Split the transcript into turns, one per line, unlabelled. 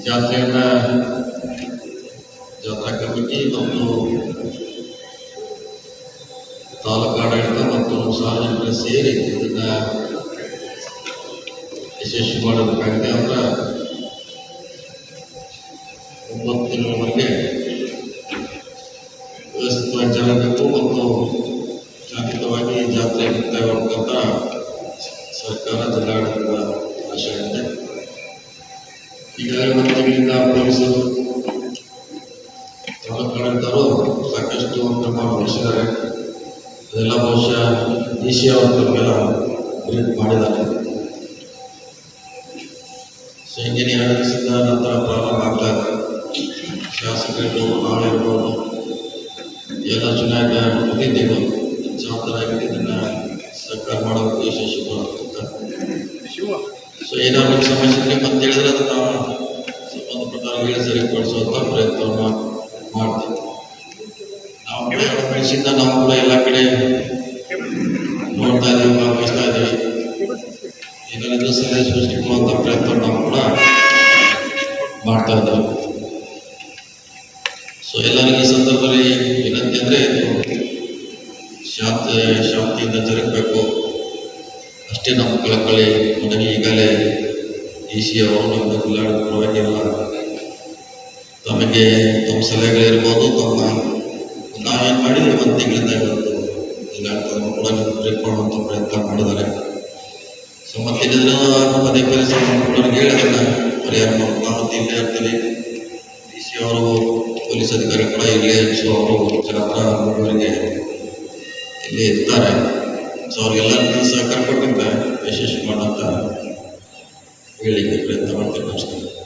ಜಾತ್ರೆಯನ್ನ ಜಾತ್ರಾ ಕಮಿಟಿ ಮತ್ತು ತಾಲೂಕು ಆಡಳಿತ ಮತ್ತು ಸಾರ್ವಜನಿಕರು ಸೇರಿ ಇದನ್ನ ಯಶಸ್ವಿ ಮಾಡಬೇಕಾಗಿದೆ. ಅಂದ್ರೆ 9 ದಿನಗಳವರೆಗೆ ವ್ಯವಸ್ಥಿತವಾಗಿ ಜರಗಬೇಕು ಮತ್ತು ಶಾಂತಿಯುತವಾಗಿ ಜಾತ್ರೆ ಮುಕ್ತಾಯವಾಗಬೇಕಂತ ಸರ್ಕಾರ ಜಿಲ್ಲಾಡಳಿತದ ಆಶೆ ಇದೆ. ಈಗಾಗಲೇ 1 ತಿಂಗಳಿಂದ ಪೊಲೀಸರು ತಾಲೂಕು ಆಡಳಿತರು ಸಾಕಷ್ಟು ಕ್ರಮ ವಹಿಸಿದ್ದಾರೆ. ಅದೆಲ್ಲ ಬಹುಶಃ DC ಅವರ ತಮ್ಮೆಲ್ಲ ಬ್ರೀಫ್ ಮಾಡಿದ್ದಾರೆ. ಸೊ ಹಿಂಗೆ 2 ದಿವಸದ ನಂತರ ಪ್ರಾರಂಭ ಆಗ್ತಾ ಇದೆ. ಶಾಸಕರು ನಾವಿರ್ಬೋದು ಎಲ್ಲ ಚುನಾಯಿತ ಪ್ರತಿನಿಧಿಗಳು ಜವಾಬ್ದಾರಾಗಿ ಇದನ್ನು ಸರ್ಕಾರ ಮಾಡೋದು ಯಶಸ್ವಿ ಮಾಡ್ತಾರೆ. ಸೊ ಏನಾದರೂ ಸಮಸ್ಯೆ ಇದ್ದರೆ ಮತ್ತೆ ಹೇಳಿದ್ರೆ ಅದು ನಾವು ಸಂಬಂಧಪಟ್ಟ ಸರಿಪಡಿಸುವಂಥ ಪ್ರಯತ್ನವನ್ನು ಮಾಡ್ತೀವಿ. ನಾವು ಕೂಡ 2 ವರ್ಷದಿಂದ ನಾವು ಕೂಡ ಎಲ್ಲ ಕಡೆ ನೋಡ್ತಾ ಇದ್ದೀವಿ, ಭಾಗವಹಿಸ್ತಾ ಇದ್ದೀವಿ. ಇದರಿಂದ ಸಲಹೆ ಸೃಷ್ಟಿ ಮಾಡುವಂಥ ಪ್ರಯತ್ನ ನಾವು ಕೂಡ ಮಾಡ್ತಾ ಇದ್ದೀವಿ. ಸೊ ಎಲ್ಲರಿಗೂ ಈ ಸಂದರ್ಭದಲ್ಲಿ ವಿನಂತಿ ಅಂದರೆ ಶಾಂತಿಯಿಂದ ಜರುಗಬೇಕು ಅಷ್ಟೇ ನಮ್ಮ ಕಳಕಳಿ ಮನವಿ. ಈಗಾಗಲೇ DC ಅವರು ನಮ್ಮ ಜಿಲ್ಲಾಡಳಿತ ಪರವಾಗಿ ಎಲ್ಲ ತಮಗೆ ತಮ್ಮ ಸಲಹೆಗಳಿರ್ಬೋದು, ನಾವೇನು ಮಾಡಿದ್ವಿ 1 ತಿಂಗಳಿಂದ ಇವತ್ತು ಜಿಲ್ಲಾಡಳಿತವನ್ನು ಕೂಡ ಬ್ರೇಕ್ ಮಾಡುವಂಥ ಪ್ರಯತ್ನ ಮಾಡಿದ್ದಾರೆ. ಸೊ ಮತ್ತೆ ಪದೇ ಪದೇ ಸಂಬಂಧಪಟ್ಟವ್ರಿಗೆ ಹೇಳಿ ಅದನ್ನು ಪರಿಹಾರ ಮಾಡೋದು. ನಾವು ಇಲ್ಲೇ ಇರ್ತೀವಿ, DC ಅವರು ಪೊಲೀಸ್ ಅಧಿಕಾರಿ ಕೂಡ ಇಲ್ಲೇ, ಸೊ ಅವರು ಜಾತ್ರಾ ಅವರಿಗೆ ಇಲ್ಲೇ ಇರ್ತಾರೆ. ಸೊ ಅವ್ರಿಗೆಲ್ಲ ಸಹಕಾರ ಕೊಟ್ಟಿದ್ದ ಯಶಸ್ವಿ ಮಾಡೋಂಥ ಹೇಳಿಕೆ ಪ್ರಯತ್ನ ಮಾಡ್ತೀವಿ. ನಮಸ್ಕಾರ.